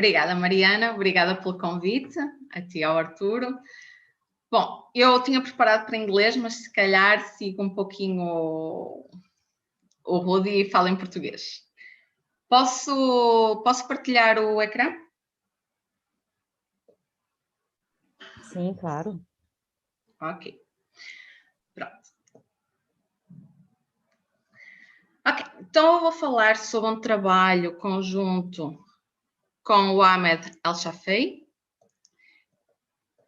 Obrigada, Mariana. Obrigada pelo convite, a ti, ao Arturo. Bom, eu tinha preparado para inglês, mas se calhar sigo um pouquinho o Rudy e falo em português. Posso partilhar o ecrã? Sim, claro. Ok. Pronto. Ok, então eu vou falar sobre um trabalho conjunto com o Ahmed El-Shafei,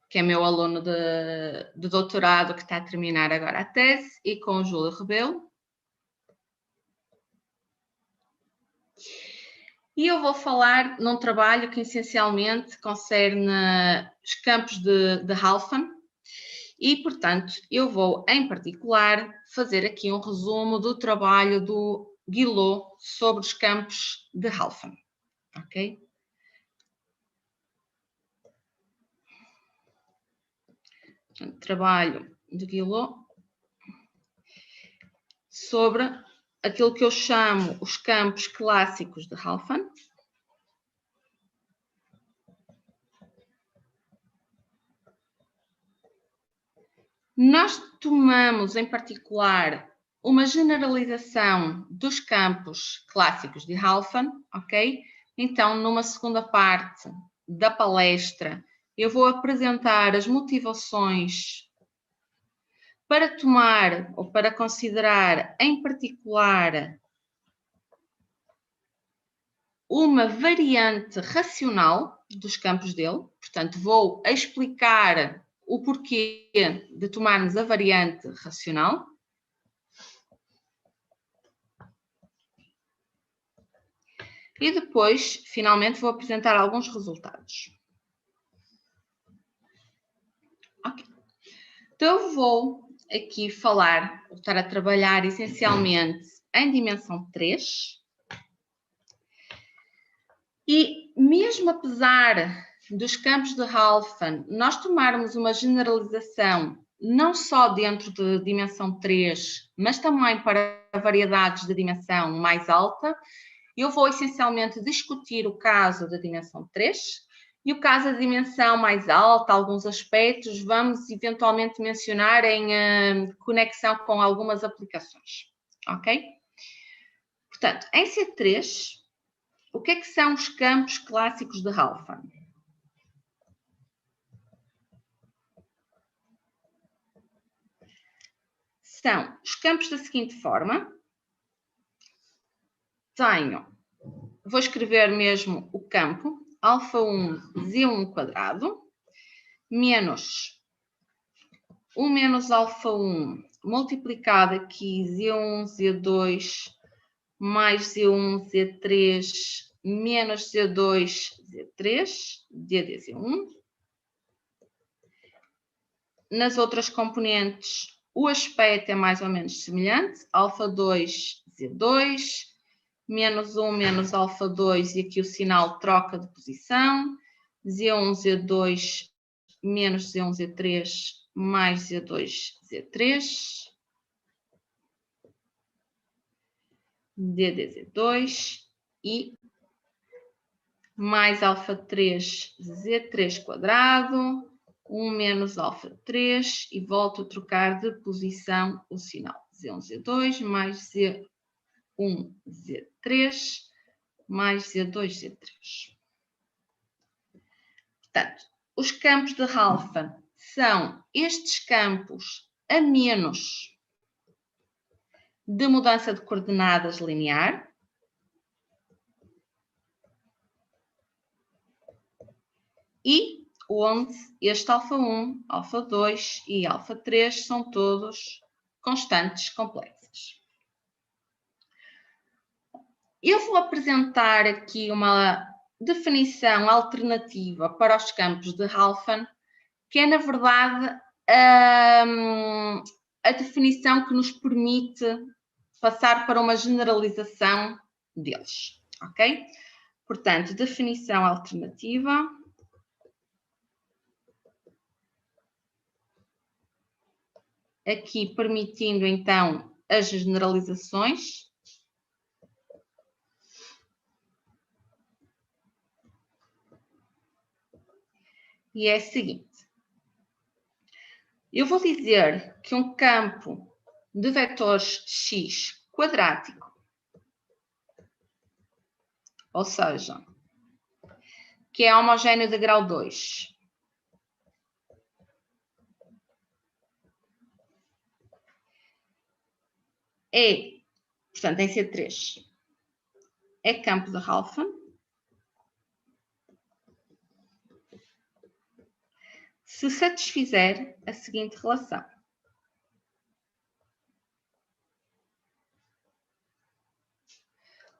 que é meu aluno de doutorado que está a terminar agora a tese, e com o Júlio Rebelo. E eu vou falar num trabalho que essencialmente concerne os campos de Halfan e, portanto, eu vou, em particular, fazer aqui um resumo do trabalho do Guillot sobre os campos de Halfan. Ok? Trabalho de Guillot sobre aquilo que eu chamo os campos clássicos de Halfan. Nós tomamos, em particular, uma generalização dos campos clássicos de Halfan, ok? Então, numa segunda parte da palestra, eu vou apresentar as motivações para tomar ou para considerar, em particular, uma variante racional dos campos dele. Portanto, vou explicar o porquê de tomarmos a variante racional. E depois, finalmente, vou apresentar alguns resultados. Ok. Então, eu vou aqui estar a trabalhar essencialmente em dimensão 3. E mesmo apesar dos campos de Halfan, nós tomarmos uma generalização não só dentro de dimensão 3, mas também para variedades de dimensão mais alta, eu vou essencialmente discutir o caso da dimensão 3 e o caso da dimensão mais alta, alguns aspectos, vamos eventualmente mencionar em conexão com algumas aplicações, ok? Portanto, em C3, o que é que são os campos clássicos de Halfan? São os campos da seguinte forma. Vou escrever mesmo o campo, α1 Z1 quadrado, menos 1 menos α1 multiplicado aqui Z1, Z2, mais Z1, Z3, menos Z2, Z3, DDZ1. Nas outras componentes, o aspecto é mais ou menos semelhante, α2, Z2, menos 1 menos α2, e aqui o sinal troca de posição, Z1, Z2, menos Z1, Z3, mais Z2, Z3, DDZ2 e mais α3, Z3 quadrado, 1 menos α3 e volto a trocar de posição o sinal. Z1, Z2 mais Z1, Z3 mais Z2, Z3. Portanto, os campos de Halfan são estes campos a menos de mudança de coordenadas linear. E onde este α1, α2 e α3 são todos constantes complexas. Eu vou apresentar aqui uma definição alternativa para os campos de Halfan, que é, na verdade, a definição que nos permite passar para uma generalização deles, ok? Portanto, definição alternativa. Aqui permitindo, então, as generalizações. e é a seguinte. Eu vou dizer que um campo de vetores x quadrático, ou seja, que é homogéneo de grau 2, portanto, em C3, é campo de Halfman se satisfizer a seguinte relação.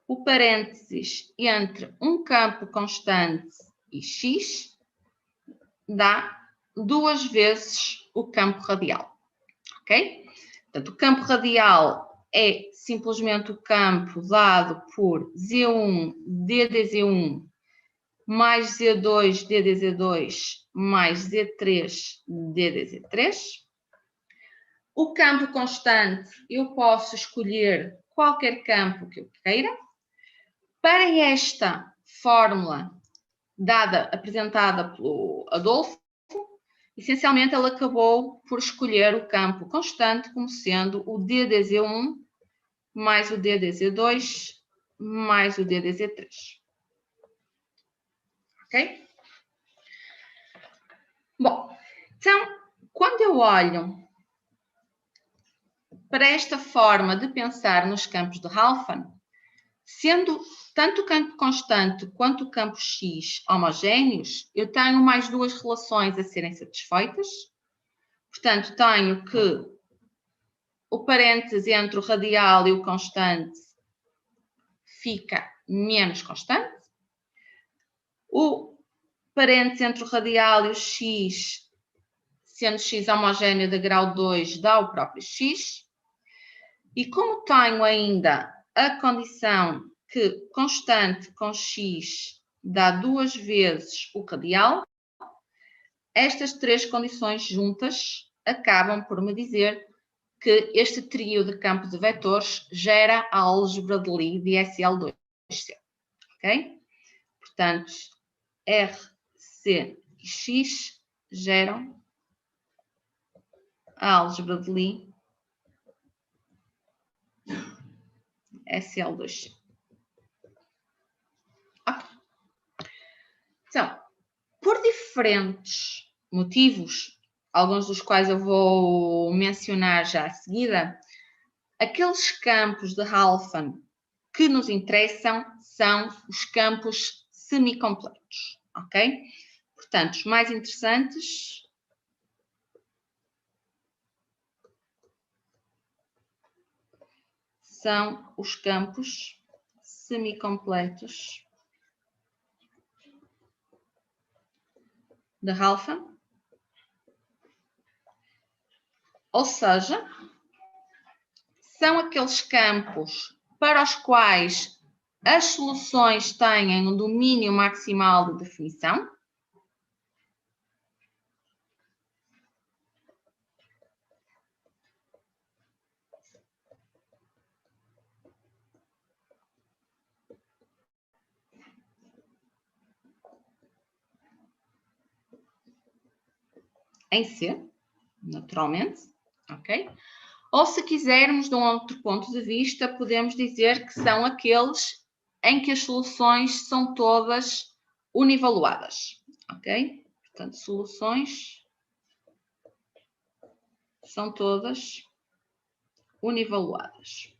O parênteses entre um campo constante e x dá 2 vezes o campo radial, ok? Portanto, o campo radial é simplesmente o campo dado por Z1 ddz1 mais Z2 ddz2 mais Z3 ddz3. O campo constante, eu posso escolher qualquer campo que eu queira. Para esta fórmula apresentada pelo Adolfo, essencialmente ele acabou por escolher o campo constante como sendo o ddz1 mais o ddz2 mais o ddz3. Ok? Bom, então, quando eu olho para esta forma de pensar nos campos de Halfman, sendo tanto o campo constante quanto o campo x homogéneos, eu tenho mais duas relações a serem satisfeitas. Portanto, tenho que o parênteses entre o radial e o constante fica menos constante. O parênteses entre o radial e o x, sendo x homogéneo de grau 2, dá o próprio x. E como tenho ainda a condição que constante com x dá 2 vezes o radial, estas três condições juntas acabam por me dizer que este trio de campo de vetores gera a álgebra de Lie de SL2C. Ok? Portanto, R, C e X geram a álgebra de Lie SL2C. Ok. Então, por diferentes motivos, alguns dos quais eu vou mencionar já a seguida, aqueles campos de Halfman que nos interessam são os campos semicompletos, ok? Portanto, os mais interessantes são os campos semicompletos de Halfman, ou seja, são aqueles campos para os quais as soluções têm um domínio maximal de definição. Em C, naturalmente, ok? Ou se quisermos, de um outro ponto de vista, podemos dizer que são aqueles em que as soluções são todas univaluadas, ok? Portanto, soluções são todas univaluadas.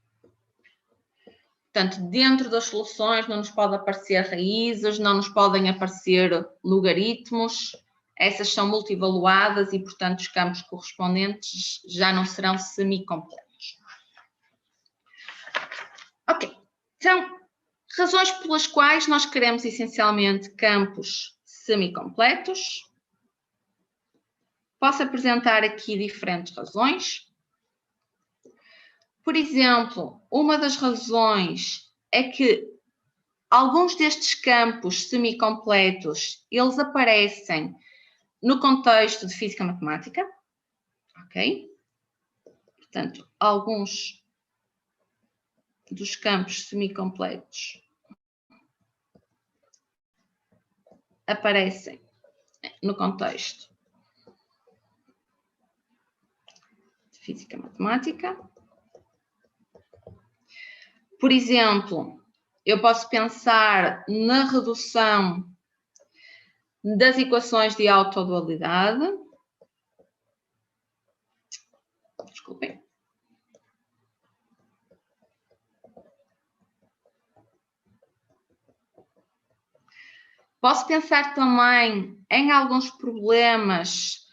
Portanto, dentro das soluções não nos pode aparecer raízes, não nos podem aparecer logaritmos, essas são multivaluadas e, portanto, os campos correspondentes já não serão semicompletos. Ok, então, razões pelas quais nós queremos essencialmente campos semicompletos. Posso apresentar aqui diferentes razões. Por exemplo, uma das razões é que alguns destes campos semicompletos, eles aparecem no contexto de física matemática, ok? Portanto, alguns dos campos semicompletos aparecem no contexto de física matemática. Por exemplo, eu posso pensar na redução das equações de autodualidade. Desculpem. Posso pensar também em alguns problemas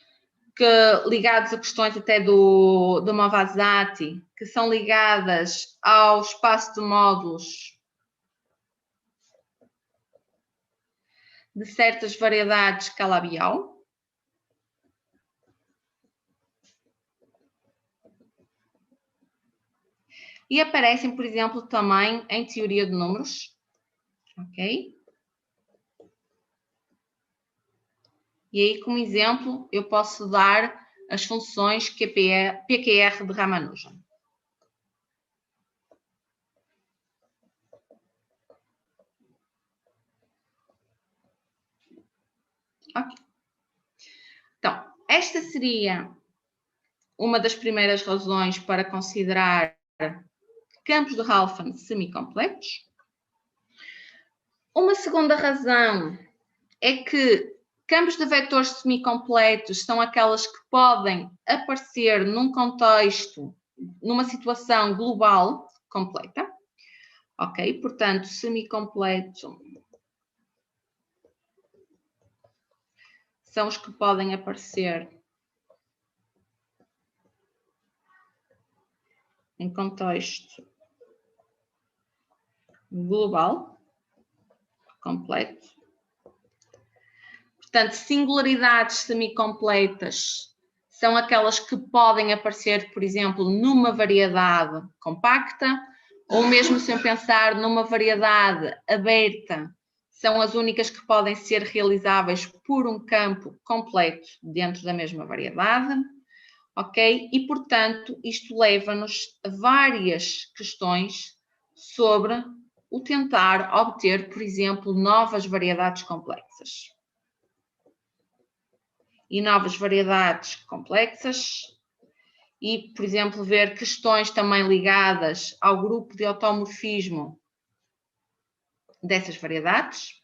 ligados a questões até do Mavazati, que são ligadas ao espaço de módulos de certas variedades Calabial. E aparecem, por exemplo, também em teoria de números. Ok? E aí, como exemplo, eu posso dar as funções PQR de Ramanujan. Ok. Então, esta seria uma das primeiras razões para considerar campos de Halfand semicompletos. Uma segunda razão é que campos de vetores semicompletos são aquelas que podem aparecer num contexto, numa situação global completa. Ok? Portanto, semicompleto são os que podem aparecer em contexto global completo. Portanto, singularidades semicompletas são aquelas que podem aparecer, por exemplo, numa variedade compacta, ou mesmo sem pensar numa variedade aberta, são as únicas que podem ser realizáveis por um campo completo dentro da mesma variedade. Ok? E, portanto, isto leva-nos a várias questões sobre o tentar obter, por exemplo, novas variedades complexas. E novas variedades complexas e, por exemplo, ver questões também ligadas ao grupo de automorfismo dessas variedades.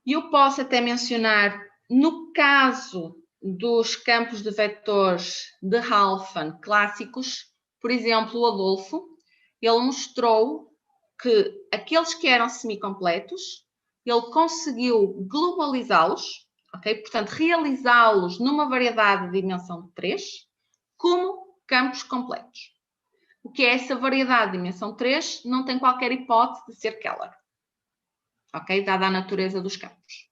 E eu posso até mencionar, no caso dos campos de vetores de Halfand clássicos, por exemplo, o Adolfo, ele mostrou que aqueles que eram semicompletos, ele conseguiu globalizá-los, ok? Portanto, realizá-los numa variedade de dimensão 3, como campos completos. O que é essa variedade de dimensão 3 não tem qualquer hipótese de ser Keller. Ok? Dada a natureza dos campos.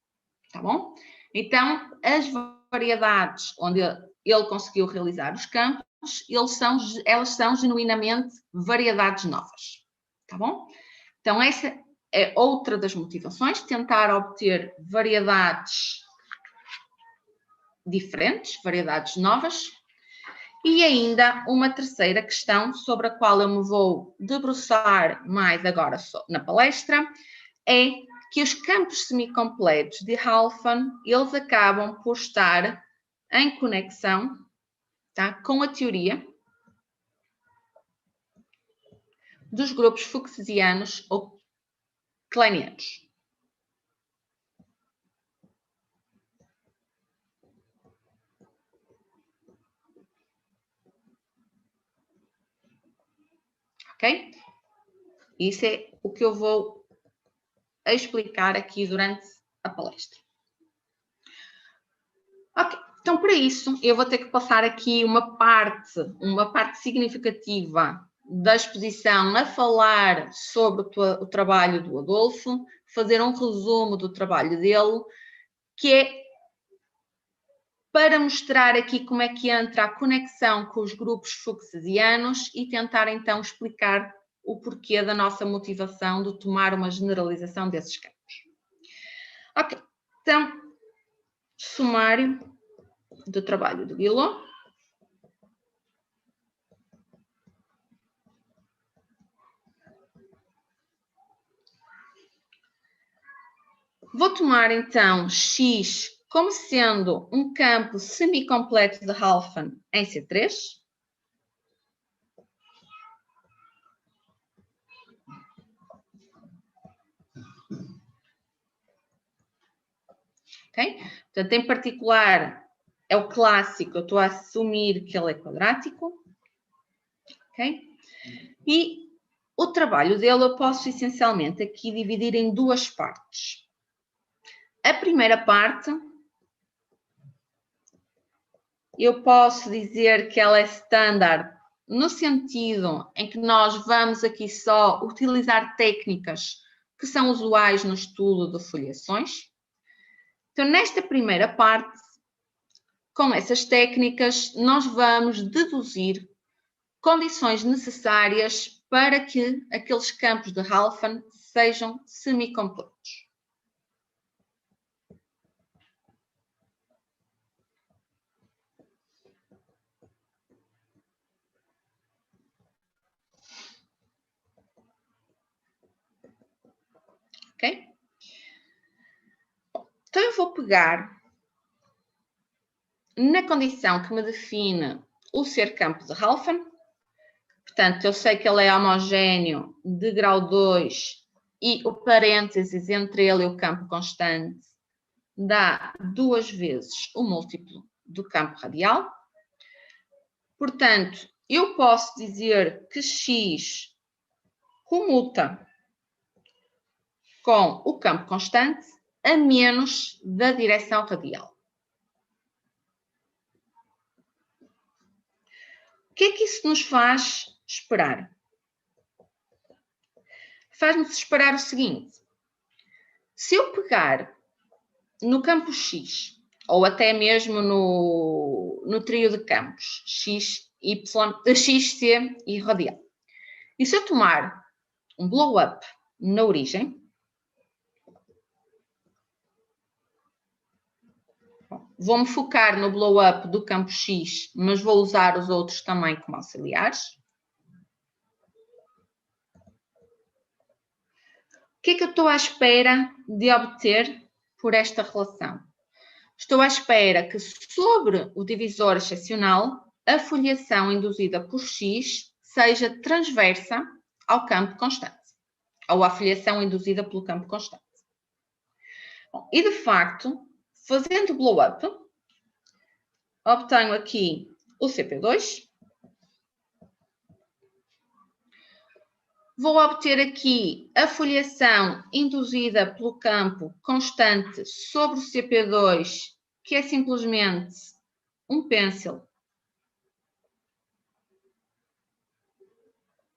Tá bom? Então, as variedades onde ele conseguiu realizar os campos, elas são genuinamente variedades novas. Tá bom? Então, essa é outra das motivações, tentar obter variedades diferentes, variedades novas. E ainda uma terceira questão sobre a qual eu me vou debruçar mais agora na palestra é que os campos semicompletos de Halfand, eles acabam por estar em conexão, tá, com a teoria dos grupos fuchsianos ou kleinianos. Ok? Isso é o que eu vou explicar aqui durante a palestra. Ok, então para isso eu vou ter que passar aqui uma parte significativa da exposição a falar sobre o trabalho do Adolfo, fazer um resumo do trabalho dele, que é para mostrar aqui como é que entra a conexão com os grupos fuchsianos e tentar então explicar o porquê da nossa motivação de tomar uma generalização desses campos. Ok, então, sumário do trabalho do Guillot. Vou tomar, então, X como sendo um campo semicompleto de Halfman em C3. Ok? Portanto, em particular, é o clássico, eu estou a assumir que ele é quadrático. Ok? E o trabalho dele eu posso essencialmente aqui dividir em duas partes. A primeira parte, eu posso dizer que ela é standard no sentido em que nós vamos aqui só utilizar técnicas que são usuais no estudo de foliações. Então, nesta primeira parte, com essas técnicas, nós vamos deduzir condições necessárias para que aqueles campos de Halfman sejam semicompletos. Ok? Então, eu vou pegar na condição que me define o ser campo de Halfman. Portanto, eu sei que ele é homogéneo de grau 2 e o parênteses entre ele e o campo constante dá 2 vezes o múltiplo do campo radial. Portanto, eu posso dizer que X comuta com o campo constante a menos da direção radial. O que é que isso nos faz esperar? Faz-nos esperar o seguinte: se eu pegar no campo X, ou até mesmo no trio de campos, X, Y, X, C e radial, e se eu tomar um blow-up na origem, vou-me focar no blow-up do campo X, mas vou usar os outros também como auxiliares. O que é que eu estou à espera de obter por esta relação? Estou à espera que sobre o divisor excepcional, a foliação induzida por X seja transversa ao campo constante, ou à foliação induzida pelo campo constante. Bom, e de facto, fazendo blow-up, obtenho aqui o CP2. Vou obter aqui a foliação induzida pelo campo constante sobre o CP2, que é simplesmente um pêncil.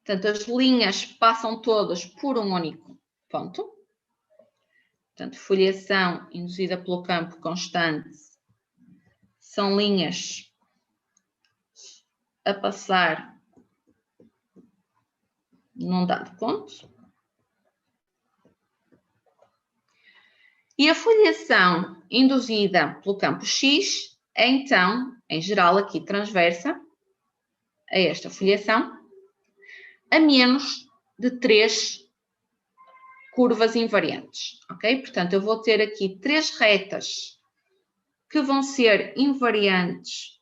Portanto, as linhas passam todas por um único ponto. Portanto, foliação induzida pelo campo constante são linhas a passar num dado ponto. E a foliação induzida pelo campo X é, então, em geral, aqui transversa a esta foliação, a menos de 3 curvas invariantes, ok? Portanto, eu vou ter aqui 3 retas que vão ser invariantes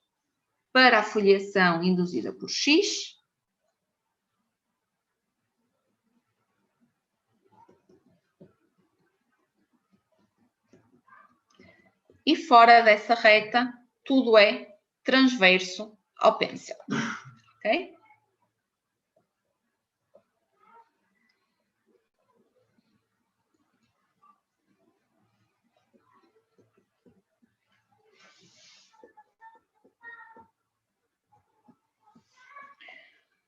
para a foliação induzida por X. E fora dessa reta, tudo é transverso ao pêncil, ok?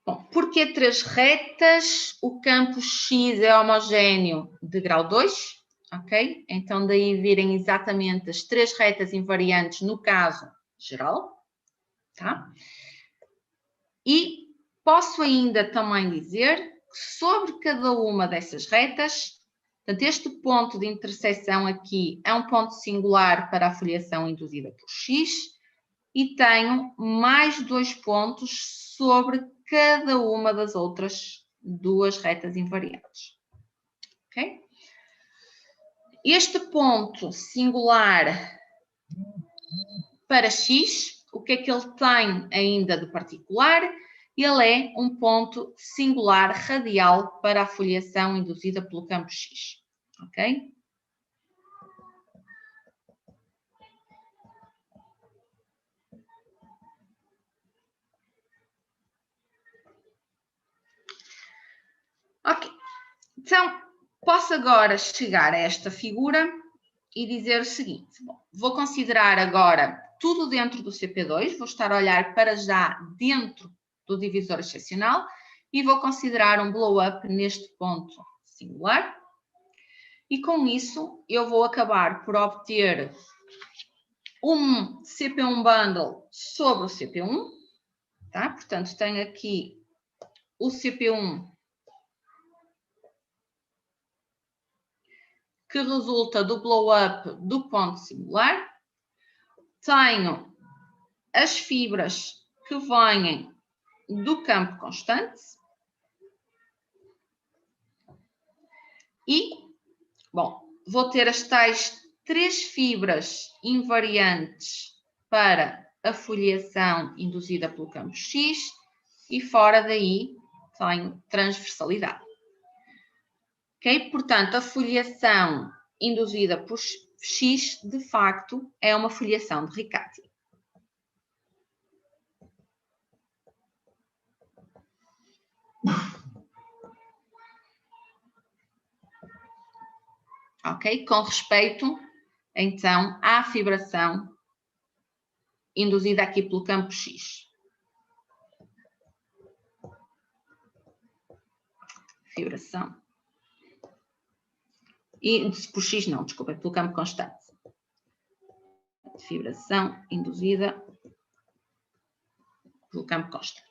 Bom, porque 3 retas? O campo X é homogéneo de grau 2, ok? Então, daí virem exatamente as 3 retas invariantes no caso geral, tá? E posso ainda também dizer que sobre cada uma dessas retas, portanto, este ponto de interseção aqui é um ponto singular para a foliação induzida por X e tenho mais 2 pontos sobre cada uma das outras 2 retas invariantes. Ok? Este ponto singular para x, o que é que ele tem ainda de particular? Ele é um ponto singular radial para a foliação induzida pelo campo x. Ok? Ok. Então, posso agora chegar a esta figura e dizer o seguinte. Bom, vou considerar agora tudo dentro do CP2, vou estar a olhar para já dentro do divisor excepcional e vou considerar um blow-up neste ponto singular. E com isso, eu vou acabar por obter um CP1 bundle sobre o CP1. Tá? Portanto, tenho aqui o CP1 que resulta do blow-up do ponto singular. Tenho as fibras que vêm do campo constante. E, bom, vou ter as tais 3 fibras invariantes para a foliação induzida pelo campo X e fora daí tenho transversalidade. Ok? Portanto, a foliação induzida por X, de facto, é uma foliação de Riccati. Ok? Com respeito, então, à fibração induzida aqui pelo campo X. Fibração. E por X não, desculpa, pelo campo constante. Fibração induzida pelo campo constante.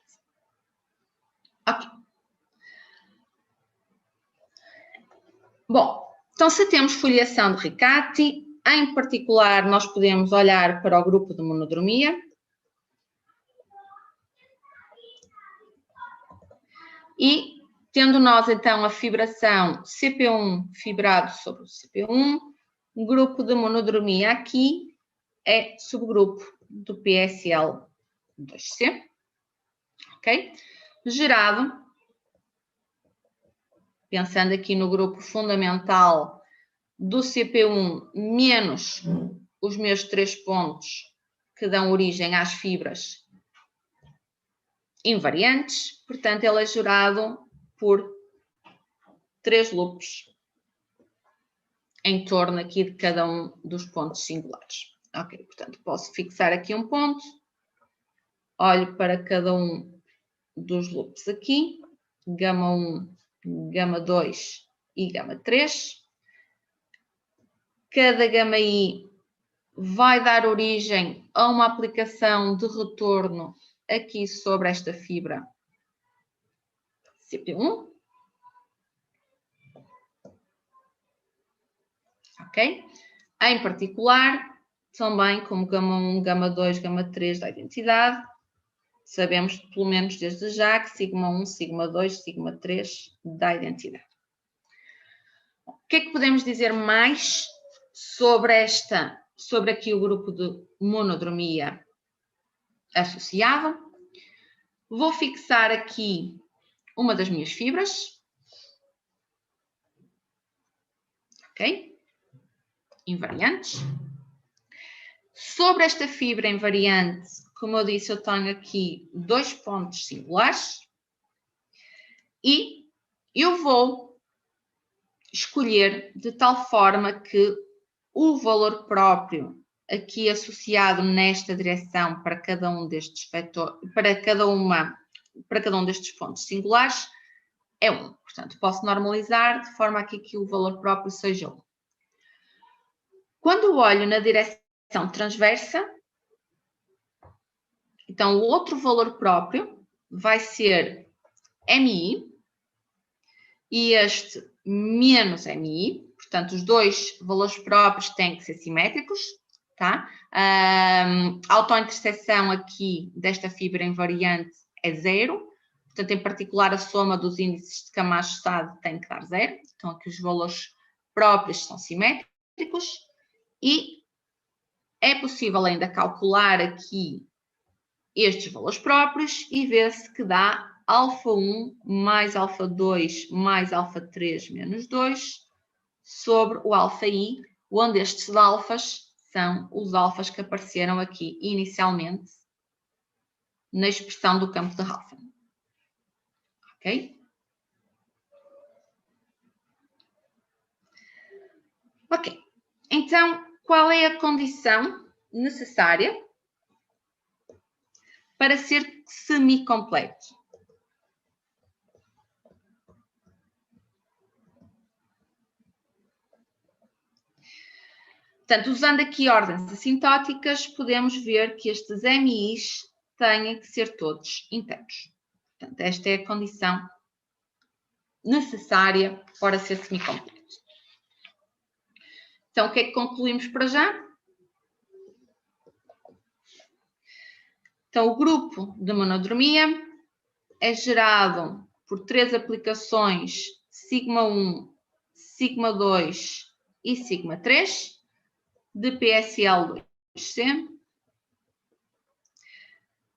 Ok. Bom, então se temos foliação de Riccati, em particular nós podemos olhar para o grupo de monodromia. E tendo nós então a fibração CP1 fibrado sobre o CP1, o grupo de monodromia aqui é subgrupo do PSL2C, ok? Gerado, pensando aqui no grupo fundamental do CP1 menos os meus 3 pontos que dão origem às fibras invariantes, portanto ele é gerado por 3 loops em torno aqui de cada um dos pontos singulares. Ok, portanto posso fixar aqui um ponto, olho para cada um dos loops aqui, gama 1, gama 2 e gama 3. Cada gama I vai dar origem a uma aplicação de retorno aqui sobre esta fibra CP1. Ok? Em particular, também como gama 1, gama 2, gama 3 da identidade, sabemos pelo menos desde já que sigma 1, sigma 2, sigma 3 da identidade. O que é que podemos dizer mais sobre aqui o grupo de monodromia associado? Vou fixar aqui uma das minhas fibras. Ok? Invariantes. Sobre esta fibra invariante, como eu disse, eu tenho aqui 2 pontos singulares e eu vou escolher de tal forma que o valor próprio aqui associado nesta direção para cada um destes vetores, para cada um destes pontos singulares é 1. Portanto, posso normalizar de forma a que o valor próprio seja 1. Quando olho na direção transversa, então o outro valor próprio vai ser MI e este menos MI, portanto os dois valores próprios têm que ser simétricos, tá? A autointerseção aqui desta fibra invariante é 0, portanto em particular a soma dos índices de Camacho-Sade tem que dar 0, então aqui os valores próprios são simétricos. e é possível ainda calcular aqui estes valores próprios e ver se que dá α1 mais α2 mais α3 menos 2 sobre o αi, onde estes alfas são os alfas que apareceram aqui inicialmente na expressão do campo de Halfman. Ok? Ok. Então, qual é a condição necessária para ser semi-completo? Portanto, usando aqui ordens assintóticas, podemos ver que estes MIs têm que ser todos inteiros. Portanto, esta é a condição necessária para ser semi-completo. Então, o que é que concluímos para já? Então, o grupo de monodromia é gerado por 3 aplicações sigma1, sigma2 e sigma3 de PSL2C,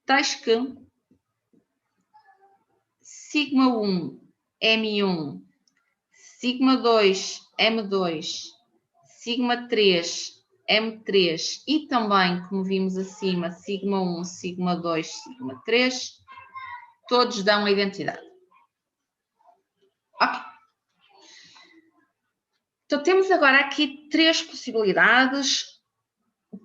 tais que sigma1, M1, sigma2, M2, sigma3, M3 e também, como vimos acima, sigma1, sigma2, sigma3, todos dão a identidade. Ok. Então, temos agora aqui 3 possibilidades,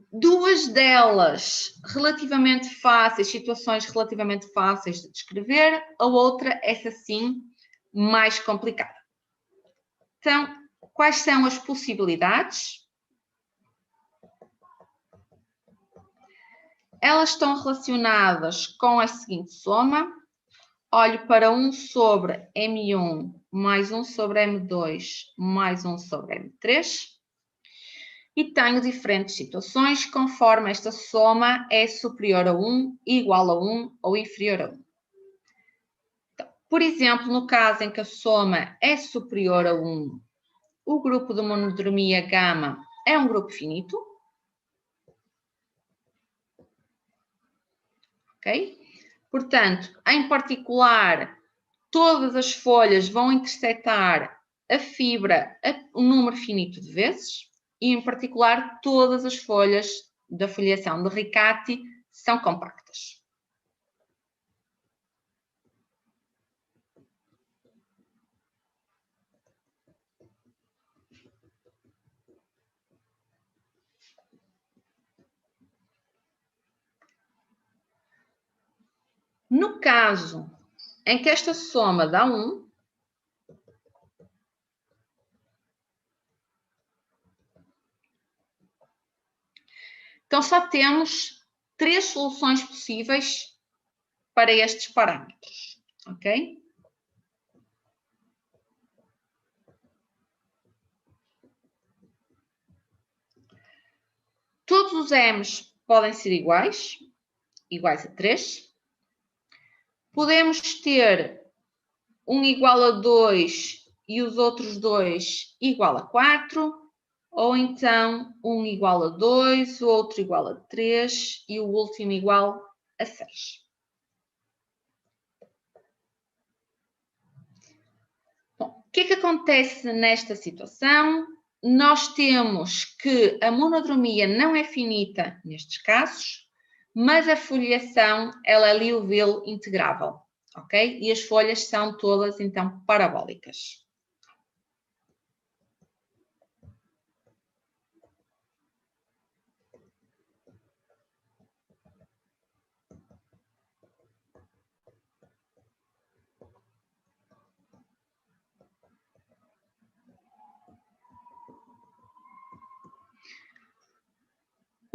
2 delas relativamente fáceis, situações relativamente fáceis de descrever, a outra, essa sim, mais complicada. Então, quais são as possibilidades? Elas estão relacionadas com a seguinte soma. Olho para 1 sobre M1 mais 1 sobre M2 mais 1 sobre M3 e tenho diferentes situações conforme esta soma é superior a 1, igual a 1 ou inferior a 1. Então, por exemplo, no caso em que a soma é superior a 1, o grupo de monodromia gama é um grupo finito. Ok? Portanto, em particular, todas as folhas vão intersectar a fibra um número finito de vezes e, em particular, todas as folhas da foliação de Riccati são compactas. No caso em que esta soma dá 1, então só temos 3 soluções possíveis para estes parâmetros, ok? Todos os m's podem ser iguais a 3. Podemos ter um igual a 2 e os outros 2 igual a 4, ou então um igual a 2, o outro igual a 3 e o último igual a 6. Bom, o que é que acontece nesta situação? Nós temos que a monodromia não é finita nestes casos, mas a foliação ela é Liouville integrável, ok? E as folhas são todas, então, parabólicas.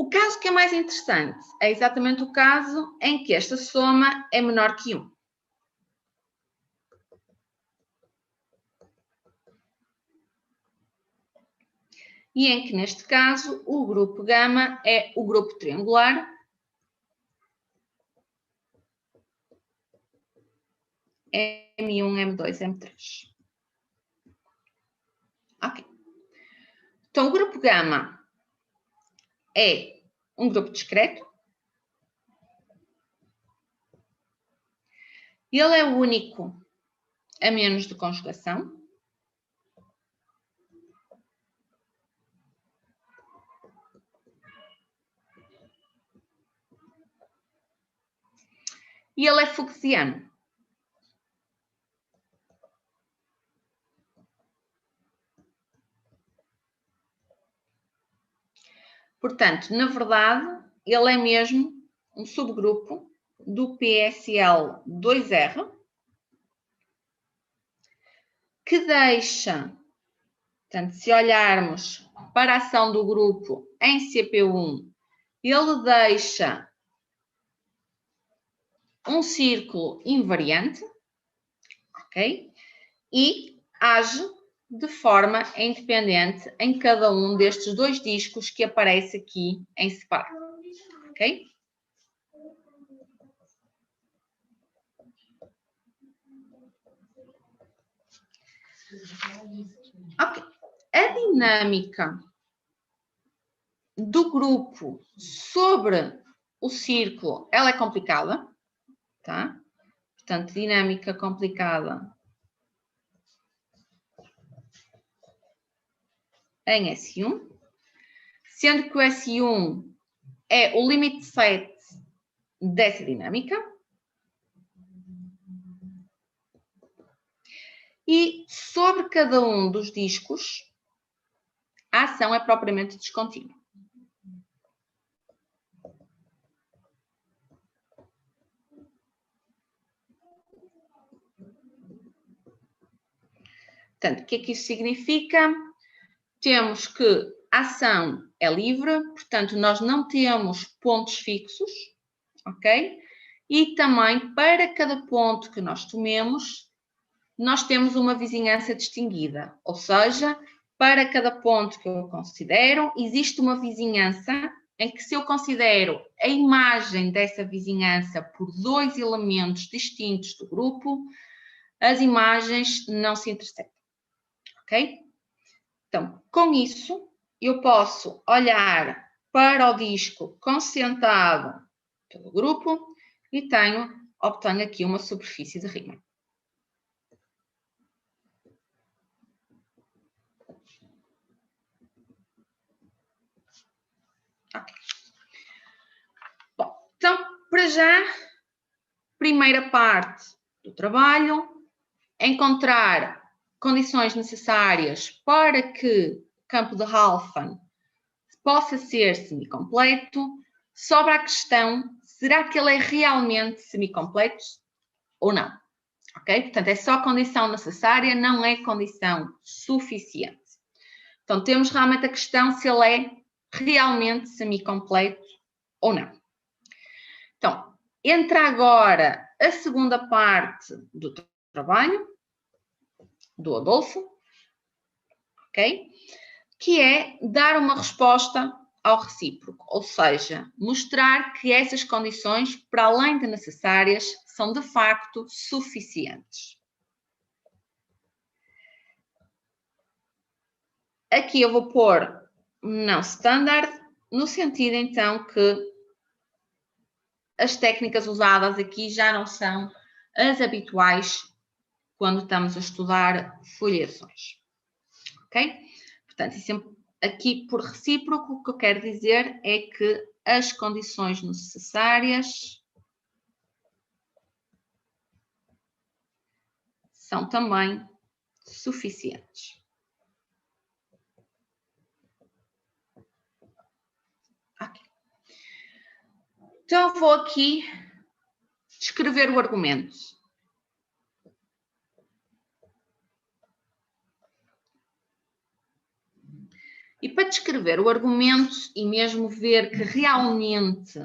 O caso que é mais interessante é exatamente o caso em que esta soma é menor que 1. E em que, neste caso, o grupo gama é o grupo triangular M1, M2, M3. Ok. Então, o grupo gama é um grupo discreto. Ele é o único a menos de conjugação. E ele é Fuchsiano. Portanto, na verdade, ele é mesmo um subgrupo do PSL 2R, que deixa, portanto, se olharmos para a ação do grupo em CP1, ele deixa um círculo invariante, ok? E age de forma independente em cada um destes dois discos que aparece aqui em separado, ok? Ok. A dinâmica do grupo sobre o círculo, ela é complicada, tá? Portanto, dinâmica complicada em S1, sendo que o S1 é o limite set dessa dinâmica. E sobre cada um dos discos, a ação é propriamente descontínua. Portanto, o que é que isso significa? Temos que a ação é livre, portanto, nós não temos pontos fixos, ok? E também, para cada ponto que nós tomemos, nós temos uma vizinhança distinguida, ou seja, para cada ponto que eu considero, existe uma vizinhança em que, se eu considero a imagem dessa vizinhança por dois elementos distintos do grupo, as imagens não se intersectam, ok? Então, com isso, eu posso olhar para o disco concentrado pelo grupo e obtenho aqui uma superfície de Riemann. Okay. Bom, então, para já, primeira parte do trabalho, encontrar condições necessárias para que o campo de Halfman possa ser semicompleto. Sobre a questão, será que ele é realmente semicompleto ou não? Ok? Portanto, é só condição necessária, não é condição suficiente. Então, temos realmente a questão se ele é realmente semicompleto ou não. Então, entra agora a segunda parte do trabalho do Adolfo, ok? Que é dar uma resposta ao recíproco, ou seja, mostrar que essas condições, para além de necessárias, são de facto suficientes. Aqui eu vou pôr não standard, no sentido então que as técnicas usadas aqui já não são as habituais quando estamos a estudar foliações. Ok? Portanto, aqui por recíproco, o que eu quero dizer é que as condições necessárias são também suficientes. Okay. Então, eu vou aqui descrever o argumento. E para descrever o argumento e mesmo ver que realmente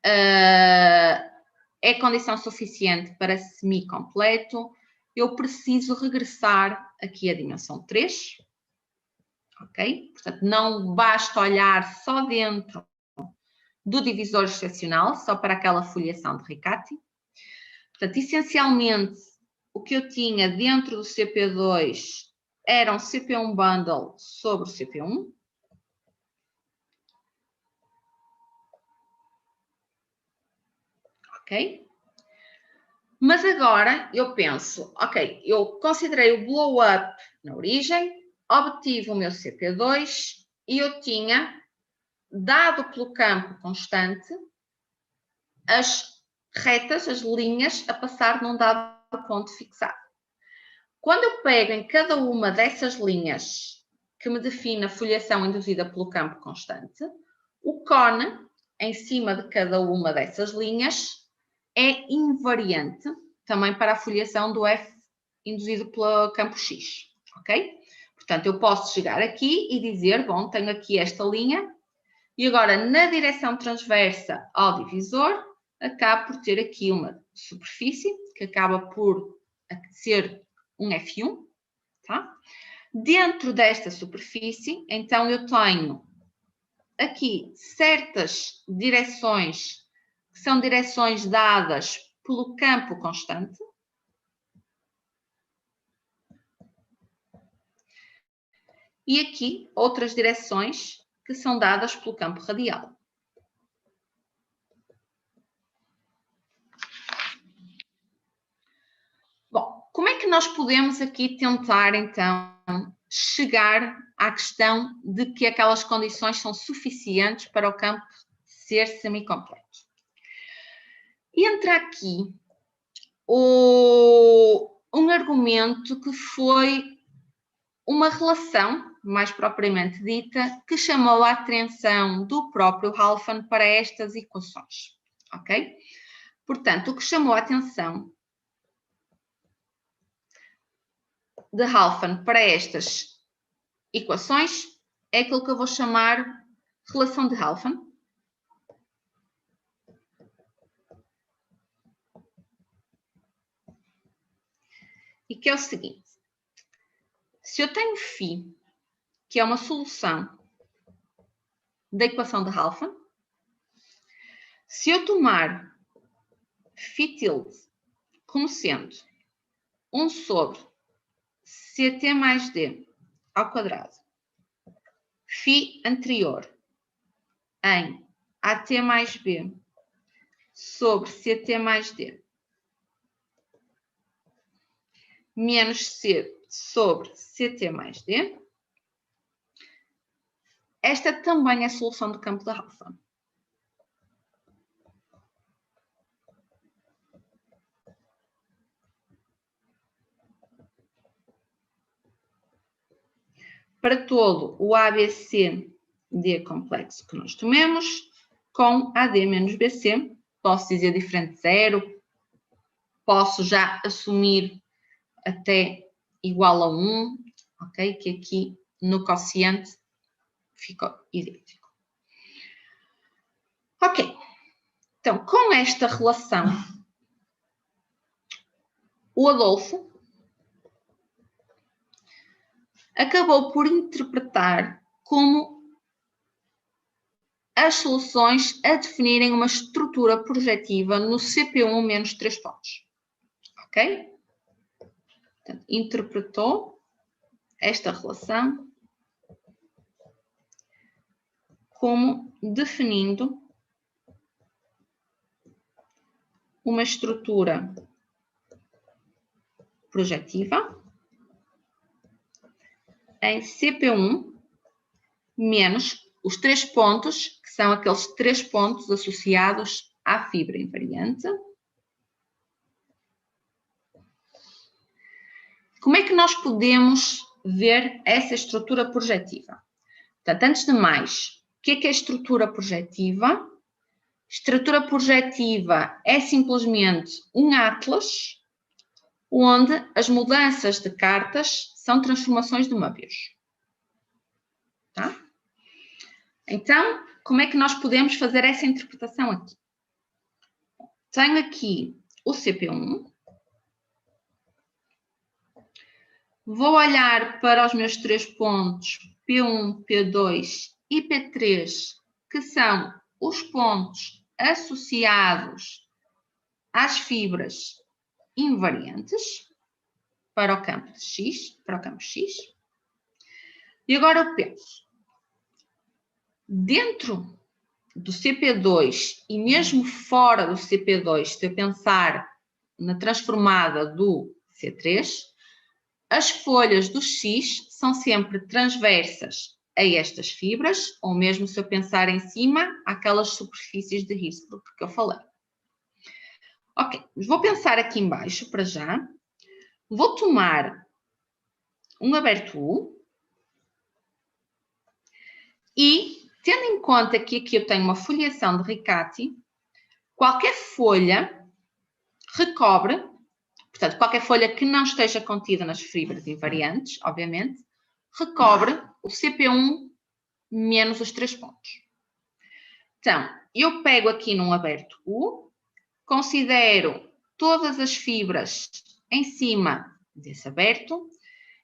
é condição suficiente para semi-completo, eu preciso regressar aqui à dimensão 3. Ok? Portanto, não basta olhar só dentro do divisor excepcional, só para aquela foliação de Riccati. Portanto, essencialmente, o que eu tinha dentro do CP2 era um CP1 bundle sobre o CP1. Ok? Mas agora eu penso, ok, eu considerei o blow-up na origem, obtive o meu CP2 e eu tinha dado pelo campo constante as retas, as linhas a passar num dado ponto fixado. Quando eu pego em cada uma dessas linhas que me define a foliação induzida pelo campo constante, o cone em cima de cada uma dessas linhas é invariante também para a foliação do F induzido pelo campo X, ok? Portanto, eu posso chegar aqui e dizer, bom, tenho aqui esta linha e agora na direção transversa ao divisor acabo por ter aqui uma superfície que acaba por ser um F1, tá? Dentro desta superfície, então eu tenho aqui certas direções que são direções dadas pelo campo constante. E aqui outras direções que são dadas pelo campo radial. Bom, como é que nós podemos aqui tentar, então, chegar à questão de que aquelas condições são suficientes para o campo ser semicompleto? E entra aqui um argumento que foi uma relação, mais propriamente dita, que chamou a atenção do próprio Halfan para estas equações, ok? Portanto, o que chamou a atenção de Halfan para estas equações é aquilo que eu vou chamar relação de Halfan. E que é o seguinte: se eu tenho φ, que é uma solução da equação de Halfan, se eu tomar φ tilde como sendo 1 sobre Ct mais d ao quadrado, φ anterior em At mais b sobre Ct mais d, menos C sobre Ct mais d, esta também é a solução do campo de Halfan. Para todo o ABC D complexo que nós tomemos, com AD menos BC, posso dizer diferente de zero, posso já assumir até igual a 1, ok? Que aqui no quociente ficou idêntico. Ok, então com esta relação, o Adolfo acabou por interpretar como as soluções a definirem uma estrutura projetiva no CP1 menos 3 pontos. Ok? Portanto, interpretou esta relação como definindo uma estrutura projetiva em CP1 menos os 3 pontos, que são aqueles 3 pontos associados à fibra invariante. Como é que nós podemos ver essa estrutura projetiva? Portanto, antes de mais, o que é a estrutura projetiva? Estrutura projetiva é simplesmente um atlas onde as mudanças de cartas são transformações de Möbius. Tá? Então, como é que nós podemos fazer essa interpretação aqui? Tenho aqui o CP1. Vou olhar para os meus 3 pontos P1, P2 e P3, que são os pontos associados às fibras invariantes para o campo de X, para o campo X. E agora eu penso, dentro do CP2 e mesmo fora do CP2, se eu pensar na transformada do C3, as folhas do X são sempre transversas a estas fibras, ou mesmo se eu pensar em cima, aquelas superfícies de Hirschsprung que eu falei. Ok, vou pensar aqui embaixo para já. Vou tomar um aberto U e, tendo em conta que aqui eu tenho uma foliação de Riccati, qualquer folha recobre, portanto, qualquer folha que não esteja contida nas fibras invariantes, obviamente, recobre o CP1 menos os 3 pontos. Então, eu pego aqui num aberto U, considero todas as fibras em cima desse aberto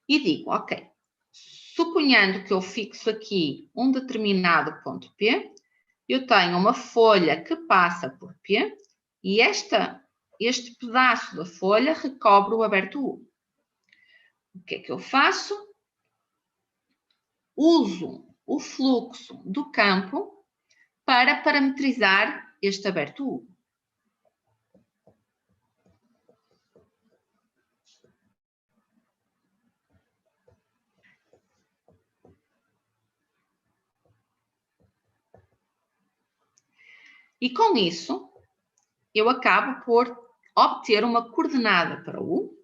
e digo, ok, suponhando que eu fixo aqui um determinado ponto P, eu tenho uma folha que passa por P e este pedaço da folha recobre o aberto U. O que é que eu faço? Uso o fluxo do campo para parametrizar este aberto U. E com isso, eu acabo por obter uma coordenada para U,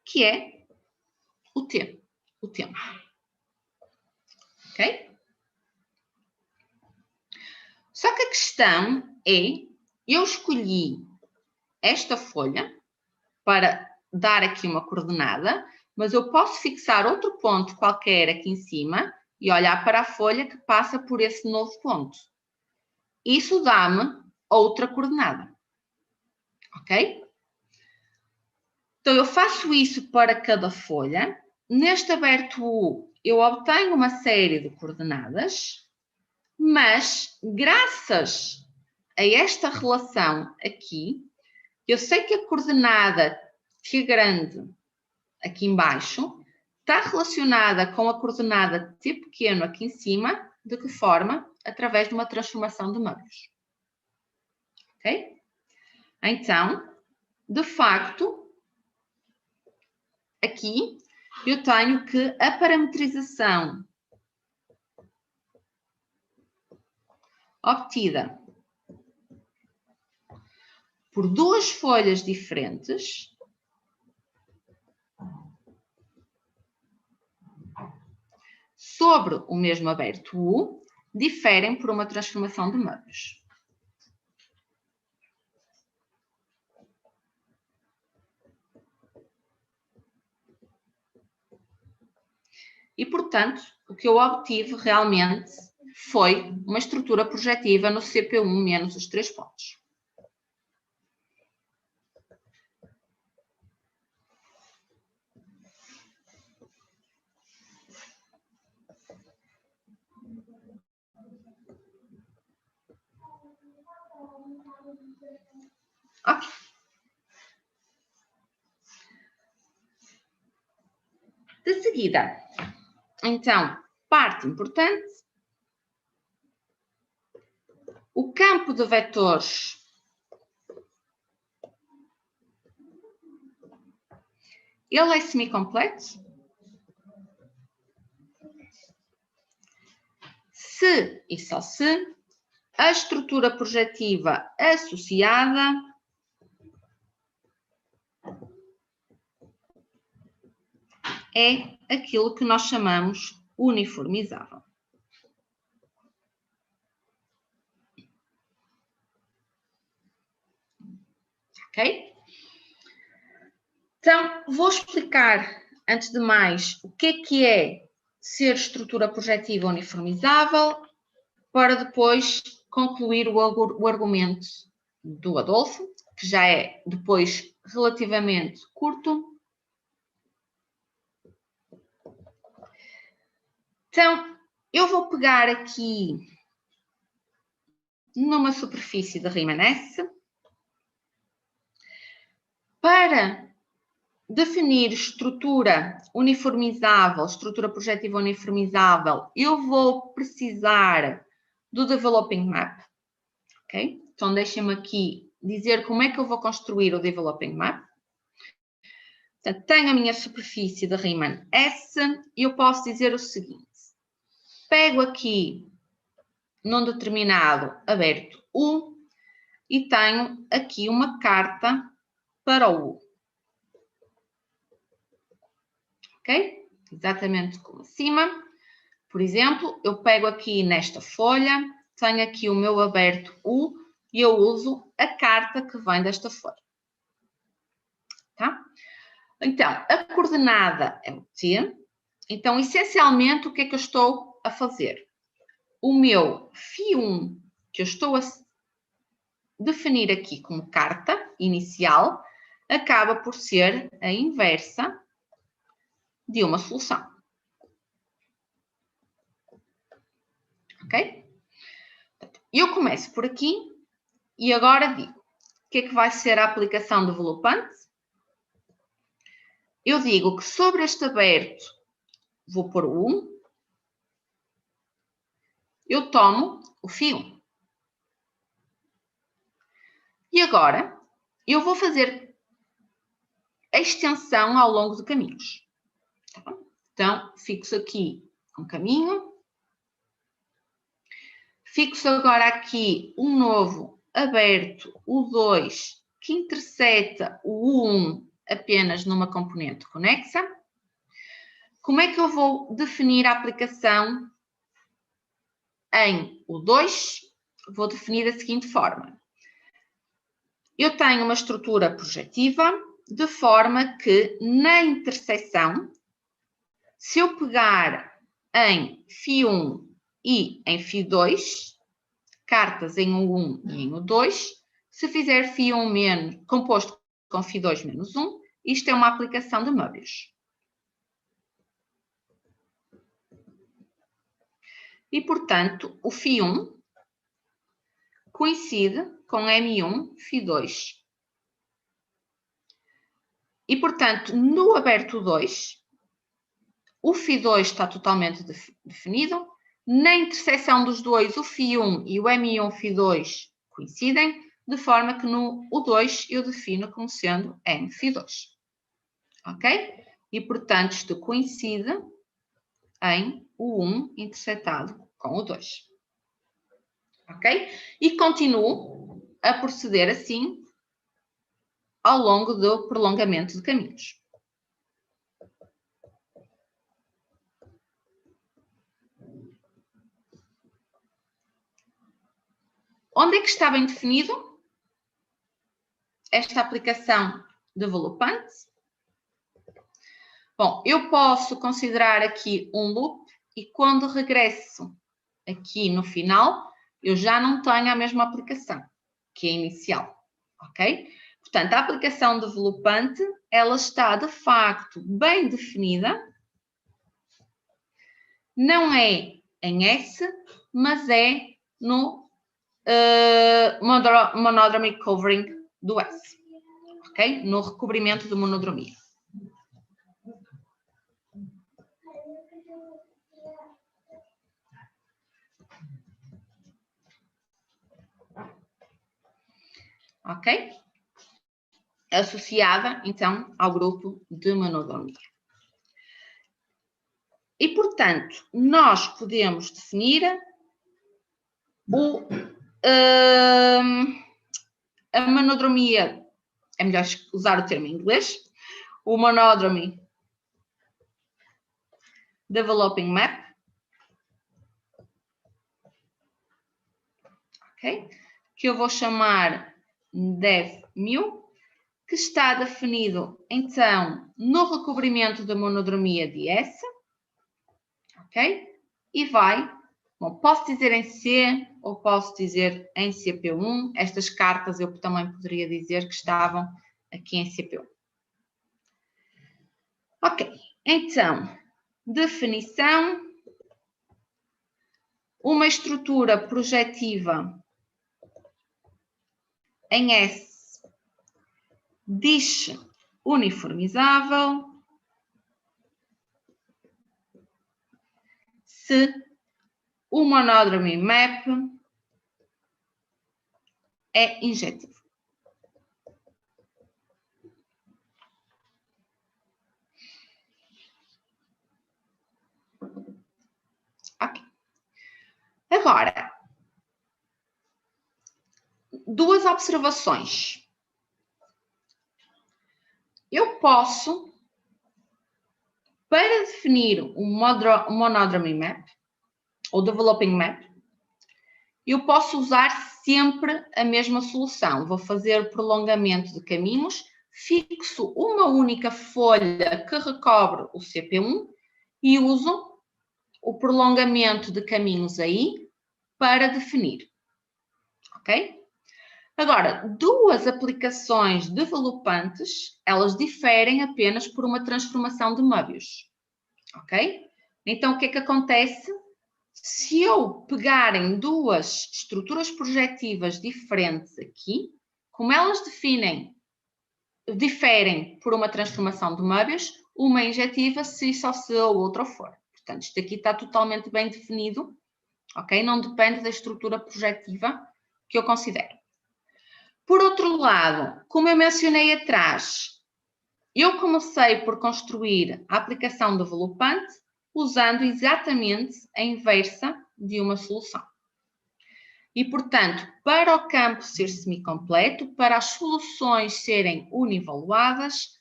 que é o T, o tempo. Ok? Só que a questão é, eu escolhi esta folha para dar aqui uma coordenada, mas eu posso fixar outro ponto qualquer aqui em cima e olhar para a folha que passa por esse novo ponto. Isso dá-me outra coordenada. Ok? Então, eu faço isso para cada folha. Neste aberto U, eu obtenho uma série de coordenadas, mas graças a esta relação aqui, eu sei que a coordenada T grande aqui embaixo está relacionada com a coordenada T pequeno aqui em cima. De que forma? Através de uma transformação de Möbius. Ok? Então, de facto, aqui eu tenho que a parametrização obtida por duas folhas diferentes sobre o mesmo aberto U diferem por uma transformação de Möbius. E, portanto, o que eu obtive realmente foi uma estrutura projetiva no CP1 menos os 3 pontos. Ok. De seguida, então, parte importante, o campo de vetores ele é semicompleto se e só se a estrutura projetiva associada é aquilo que nós chamamos uniformizável. Ok? Então, vou explicar, antes de mais, o que é ser estrutura projetiva uniformizável, para depois concluir o argumento do Adolfo, que já é depois relativamente curto. Então, eu vou pegar aqui numa superfície de Riemann-S Para definir estrutura uniformizável, estrutura projetiva uniformizável, eu vou precisar do Developing Map, ok? Então, deixem-me aqui dizer como é que eu vou construir o Developing Map. Portanto, tenho a minha superfície de Riemann S e eu posso dizer o seguinte. Pego aqui num determinado aberto U e tenho aqui uma carta para o U. Ok? Exatamente como acima. Por exemplo, eu pego aqui nesta folha, tenho aqui o meu aberto U e eu uso a carta que vem desta folha. Tá? Então, a coordenada é o T. Então, essencialmente, o que é que eu estou a fazer? O meu φ1, que eu estou a definir aqui como carta inicial, acaba por ser a inversa de uma solução. Ok? Eu começo por aqui e agora digo o que é que vai ser a aplicação do developante. Eu digo que sobre este aberto vou pôr o 1. Eu tomo o φ1. E agora eu vou fazer a extensão ao longo de caminhos. Tá? Então, fixo aqui um caminho. Fixo agora aqui um novo aberto, o 2, que interseta o 1 apenas numa componente conexa. Como é que eu vou definir a aplicação em o 2? Vou definir da seguinte forma. Eu tenho uma estrutura projetiva de forma que na interseção, se eu pegar em φ1 e em φ2, cartas em U1 e em U2, se fizer φ1 menos, composto com φ2 menos 1, isto é uma aplicação de Möbius. E, portanto, o φ1 coincide com M1, φ2. E, portanto, no aberto 2, o φ2 está totalmente definido. Na interseção dos dois, o φ1 e o M1, φ2 coincidem, de forma que no U2 eu defino como sendo M, φ2. Ok? E, portanto, isto coincide em U1 intersetado com o 2. Ok? E continuo a proceder assim ao longo do prolongamento de caminhos. Onde é que está bem definido esta aplicação developante? Bom, eu posso considerar aqui um loop e quando regresso aqui no final, eu já não tenho a mesma aplicação, que é inicial, ok? Portanto, a aplicação developante, ela está de facto bem definida, não é em S, mas é no monodromy covering do S, ok? No recobrimento de monodromia. Ok? Associada, então, ao grupo de monodromia. E, portanto, nós podemos definir a monodromia, é melhor usar o termo em inglês, o monodromy developing map, ok? Que eu vou chamar DevMu, que está definido, então, no recobrimento da monodromia de S, ok? E vai, bom, posso dizer em C ou posso dizer em CP1, estas cartas eu também poderia dizer que estavam aqui em CP1. Ok, então, definição, uma estrutura projetiva em S diz uniformizável se o monodromy map é injetivo. Ok. Agora, duas observações. Eu posso, para definir um monodromy map, ou developing map, eu posso usar sempre a mesma solução. Vou fazer prolongamento de caminhos, fixo uma única folha que recobre o CP1 e uso o prolongamento de caminhos aí para definir. Ok? Agora, duas aplicações developantes, elas diferem apenas por uma transformação de Möbius. Ok? Então, o que é que acontece? Se eu pegar em duas estruturas projetivas diferentes aqui, como elas diferem por uma transformação de Möbius, uma é injetiva se só se a outra for. Portanto, isto aqui está totalmente bem definido, ok? Não depende da estrutura projetiva que eu considero. Por outro lado, como eu mencionei atrás, eu comecei por construir a aplicação developante usando exatamente a inversa de uma solução. E, portanto, para o campo ser semicompleto, para as soluções serem univaluadas,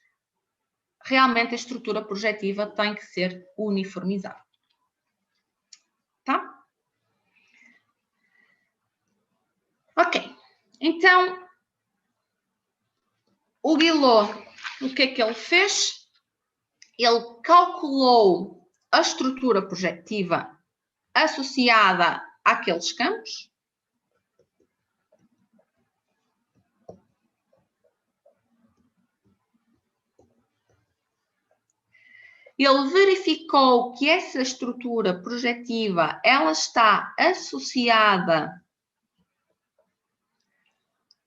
realmente a estrutura projetiva tem que ser uniformizada. Tá? Ok. Então, o Guillot, o que é que ele fez? Ele calculou a estrutura projetiva associada àqueles campos. Ele verificou que essa estrutura projetiva ela está associada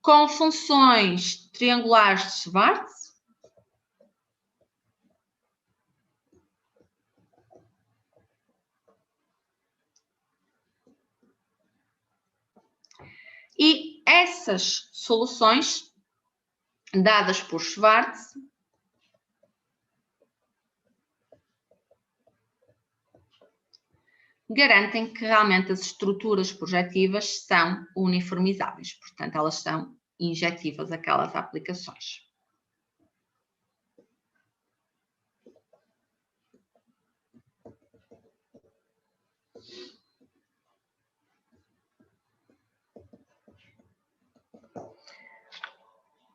com funções triangulares de Schwarz. E essas soluções dadas por Schwarz garantem que realmente as estruturas projetivas são uniformizáveis, portanto, elas são injetivas, aquelas aplicações.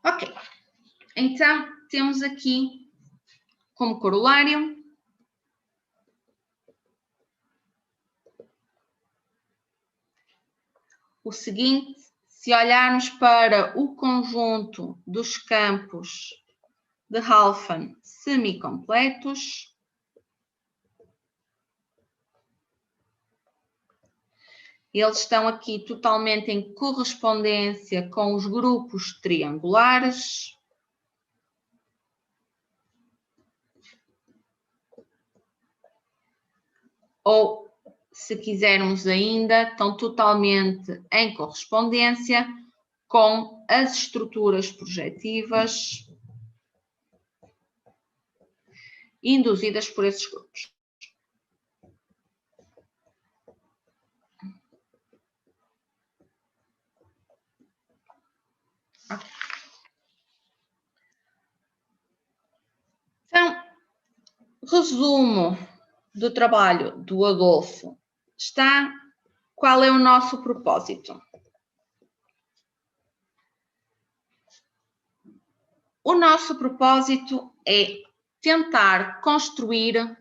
Ok, então temos aqui como corolário o seguinte: se olharmos para o conjunto dos campos de Halfven semicompletos, eles estão aqui totalmente em correspondência com os grupos triangulares. Ou, se quisermos ainda, estão totalmente em correspondência com as estruturas projetivas induzidas por esses grupos. Então, resumo do trabalho do Adolfo está: qual é o nosso propósito? O nosso propósito é tentar construir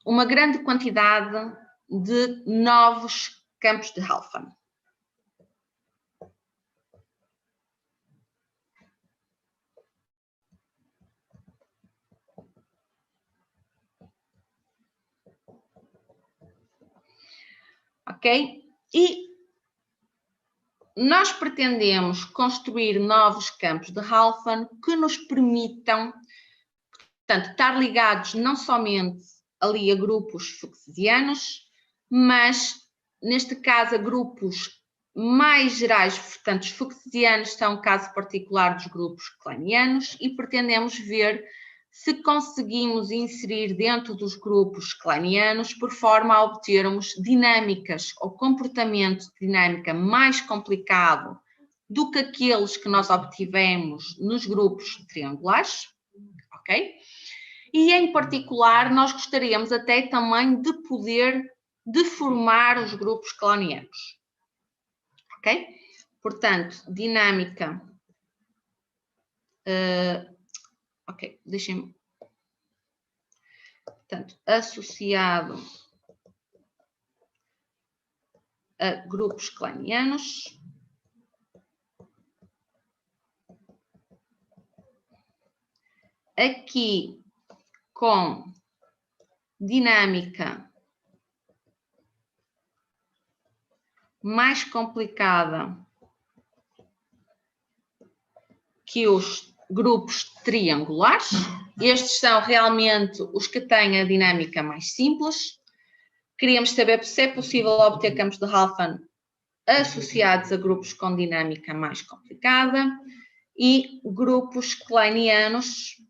uma grande quantidade de novos campos de Halfven. Ok? E nós pretendemos construir novos campos de Halfman que nos permitam, portanto, estar ligados não somente ali a grupos fuchsianos, mas, neste caso, a grupos mais gerais. Portanto, os fuchsianos são um caso particular dos grupos kleinianos e pretendemos ver se conseguimos inserir dentro dos grupos kleinianos por forma a obtermos dinâmicas ou comportamento de dinâmica mais complicado do que aqueles que nós obtivemos nos grupos triangulares, ok? E, em particular, nós gostaríamos até também de poder deformar os grupos kleinianos, ok? Portanto, dinâmica... ok, deixem-me... Portanto, associado a grupos kleinianos. Aqui com dinâmica mais complicada que os grupos triangulares. Estes são realmente os que têm a dinâmica mais simples. Queríamos saber se é possível obter campos de Halfman associados a grupos com dinâmica mais complicada e grupos kleinianos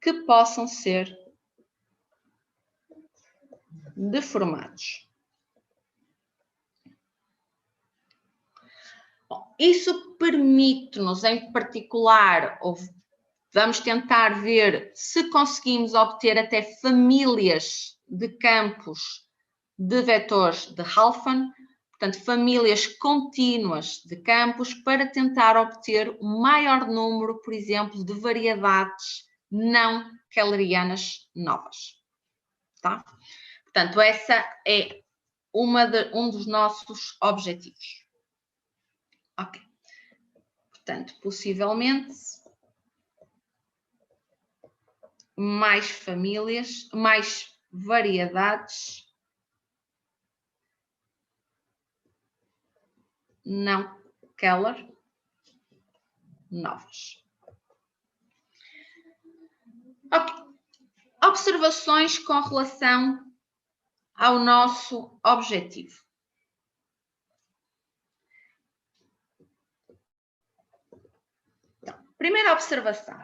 que possam ser deformados. Bom, isso permite-nos, em particular, vamos tentar ver se conseguimos obter até famílias de campos de vetores de Halfman, portanto, famílias contínuas de campos, para tentar obter o maior número, por exemplo, de variedades não keylerianas novas. Tá? Portanto, essa é um dos nossos objetivos. Ok. Portanto, possivelmente mais famílias, mais variedades não Keller novas. Ok. Observações com relação ao nosso objetivo. Então, primeira observação.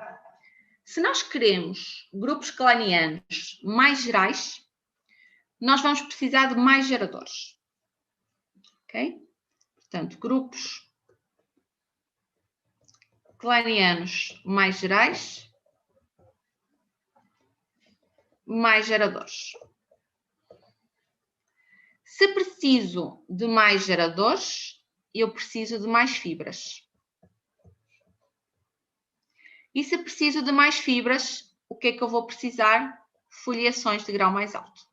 Se nós queremos grupos kleinianos mais gerais, nós vamos precisar de mais geradores. Ok? Portanto, grupos kleinianos mais gerais, mais geradores. Se preciso de mais geradores, eu preciso de mais fibras. E se preciso de mais fibras, o que é que eu vou precisar? Foliações de grau mais alto.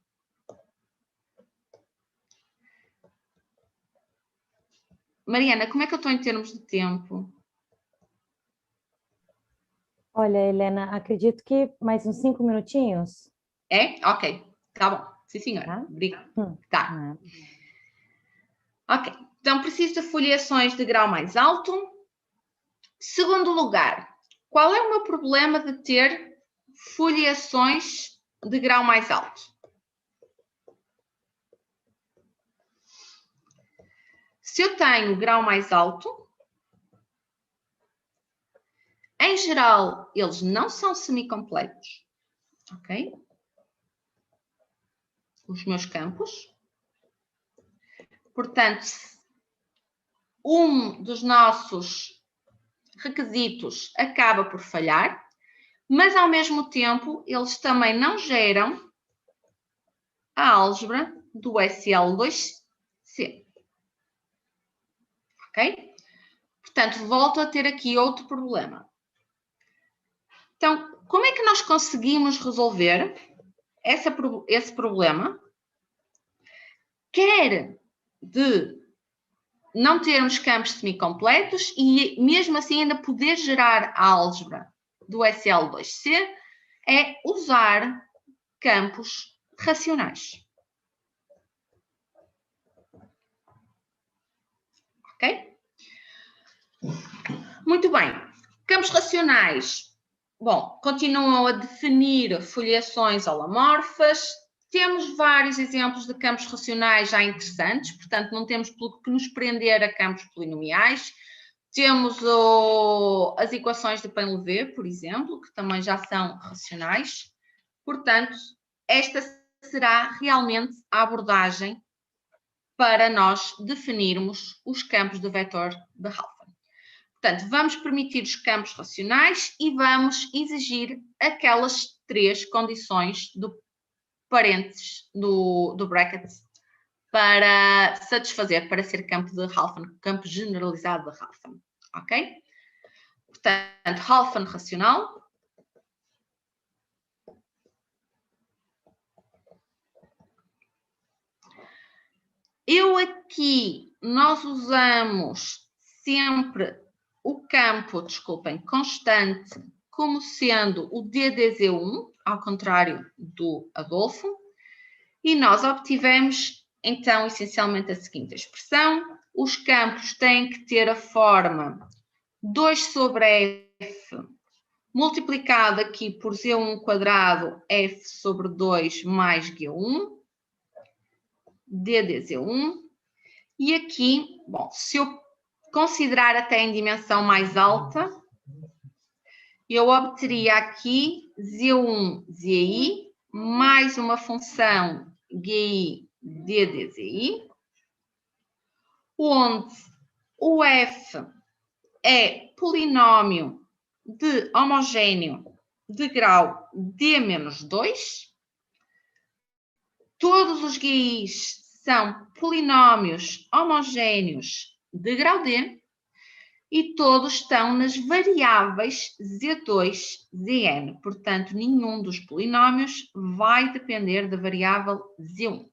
Mariana, como é que eu estou em termos de tempo? Olha, Helena, acredito que mais uns 5 minutinhos. É? Ok, tá bom. Sim, senhora. Tá? Obrigada. Tá. Ok, então preciso de foliações de grau mais alto. Segundo lugar, qual é o meu problema de ter foliações de grau mais alto? Se eu tenho grau mais alto, em geral, eles não são semicompletos, ok? Os meus campos. Portanto, um dos nossos requisitos acaba por falhar, mas ao mesmo tempo eles também não geram a álgebra do SL2C. Ok? Portanto, volto a ter aqui outro problema. Então, como é que nós conseguimos resolver esse problema? Quer de não termos campos semicompletos e mesmo assim ainda poder gerar a álgebra do SL2C, é usar campos racionais. ok? Muito bem. Campos racionais. Bom, continuam a definir foliações holomorfas. Temos vários exemplos de campos racionais já interessantes, portanto, não temos que nos prender a campos polinomiais. Temos as equações de Pain-Levé, por exemplo, que também já são racionais. Portanto, esta será realmente a abordagem para nós definirmos os campos do vetor de Halfven. Portanto, vamos permitir os campos racionais e vamos exigir aquelas 3 condições do parênteses do bracket para satisfazer, para ser campo de Halfven, campo generalizado de Halfven, ok? Portanto, Halfven racional. Nós usamos sempre o campo, desculpem, constante, como sendo o DDZ1, ao contrário do Adolfo, e nós obtivemos, então, essencialmente a seguinte expressão: os campos têm que ter a forma 2 sobre F, multiplicado aqui por Z1 quadrado, F sobre 2 mais G1, DDZ1, e aqui, bom, se eu considerar até em dimensão mais alta, eu obteria aqui Z1, ZI, mais uma função GI, DDZI, onde o F é polinômio de homogéneo de grau D-2, todos os GIs são polinômios homogéneos de grau D, e todos estão nas variáveis Z2, Zn. Portanto, nenhum dos polinômios vai depender da variável Z1.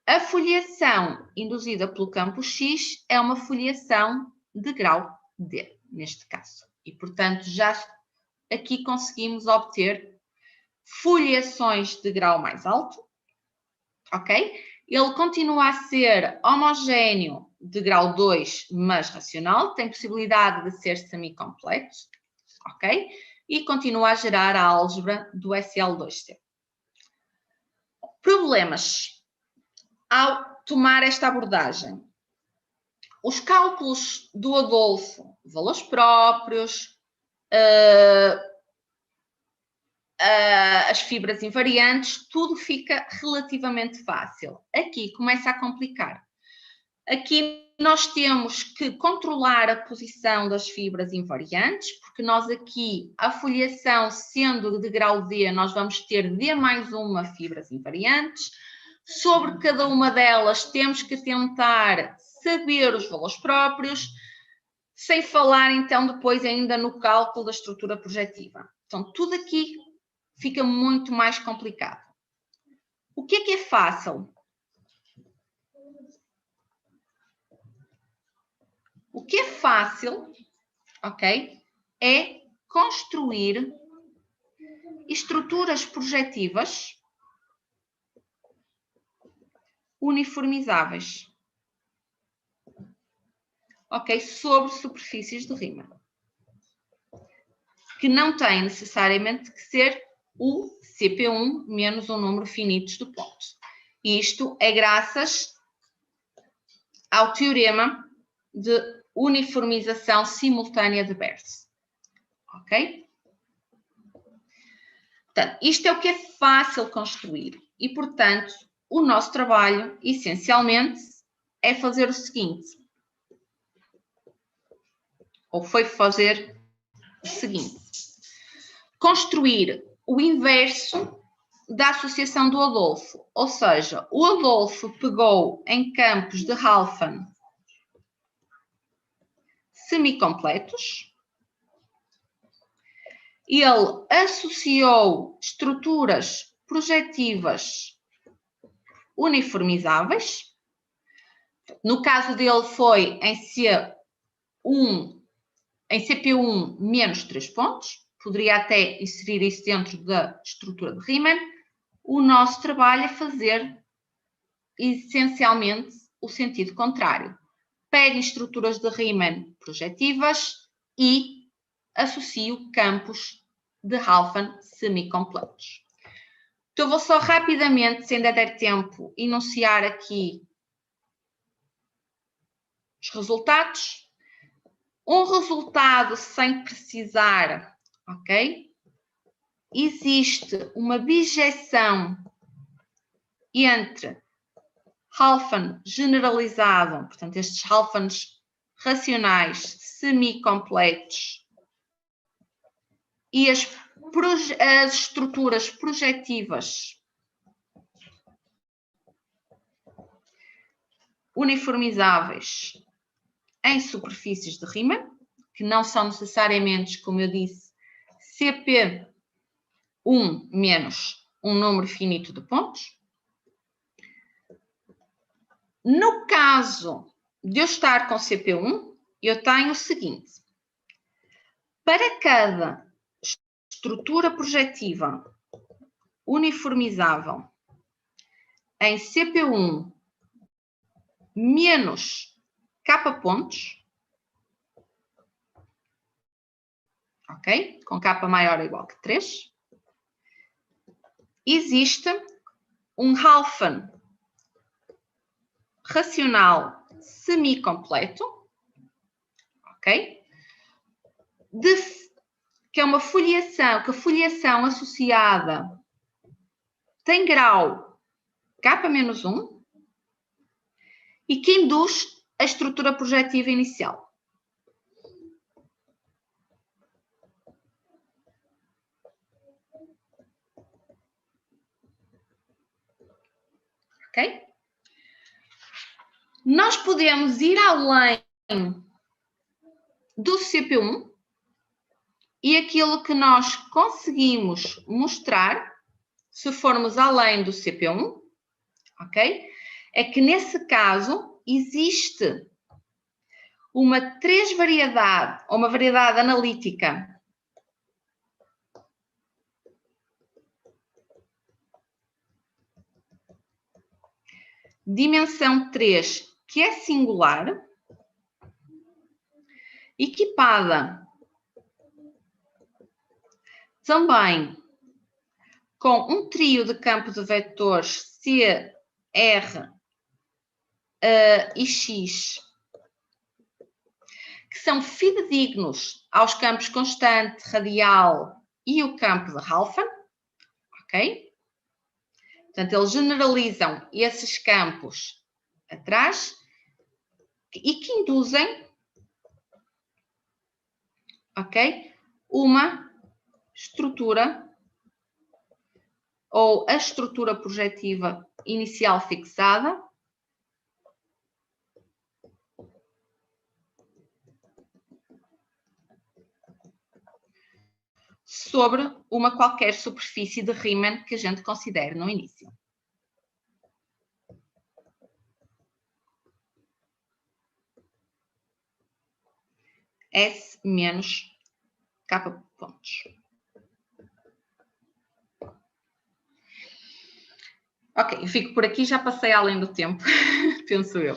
A foliação induzida pelo campo X é uma foliação de grau D, neste caso. E, portanto, já aqui conseguimos obter foliações de grau mais alto, ok? Ele continua a ser homogéneo de grau 2, mas racional, tem possibilidade de ser semicompleto, ok? E continua a gerar a álgebra do SL2C. Problemas ao tomar esta abordagem. Os cálculos do Adolfo, valores próprios, as fibras invariantes, tudo fica relativamente fácil. Aqui começa a complicar. Aqui nós temos que controlar a posição das fibras invariantes, porque nós aqui, a foliação sendo de grau D, nós vamos ter D mais uma fibras invariantes. Sobre cada uma delas temos que tentar saber os valores próprios, sem falar então depois ainda no cálculo da estrutura projetiva. Então, tudo aqui fica muito mais complicado. O que é fácil? O que é fácil, ok, é construir estruturas projetivas uniformizáveis, ok, sobre superfícies de Riemann, que não têm necessariamente que ser o CP1 menos um número finito de pontos. Isto é graças ao teorema de uniformização simultânea de Bers. Ok? Portanto, isto é o que é fácil construir e, portanto, o nosso trabalho, essencialmente, é fazer o seguinte. Ou foi fazer o seguinte. Construir o inverso da associação do Adolfo. Ou seja, o Adolfo pegou em campos de Halfven semicompletos, ele associou estruturas projetivas uniformizáveis. No caso dele foi em CP1 menos 3 pontos. Poderia até inserir isso dentro da estrutura de Riemann. O nosso trabalho é fazer essencialmente o sentido contrário. pego estruturas de Riemann projetivas e associo campos de Halfman semicompletos. Então, vou só rapidamente, se ainda der tempo, enunciar aqui os resultados. Um resultado sem precisar, ok? Existe uma bijeição entre Halfman generalizado, portanto, estes Halfmans racionais semicompletos e as estruturas projetivas uniformizáveis em superfícies de Riemann, que não são necessariamente, como eu disse, CP1 menos um número finito de pontos. No caso de eu estar com CP1, eu tenho o seguinte. Para cada estrutura projetiva uniformizável em CP1 menos K pontos, ok? Com K maior ou igual que 3, existe um Halfman racional semicompleto, ok? Que é uma foliação, que a foliação associada tem grau K-1 e que induz a estrutura projetiva inicial. Ok? Nós podemos ir além do CP1 e aquilo que nós conseguimos mostrar, se formos além do CP1, ok? É que nesse caso existe uma variedade, ou uma variedade analítica dimensão 3, que é singular, equipada também com um trio de campo de vetores C, R e X, que são fidedignos aos campos constante, radial e o campo de Halfman, ok? Portanto, eles generalizam esses campos atrás e que induzem, ok? Uma estrutura ou a estrutura projetiva inicial fixada sobre uma qualquer superfície de Riemann que a gente considere no início. S menos K pontos. Ok, eu fico por aqui, já passei além do tempo, penso eu.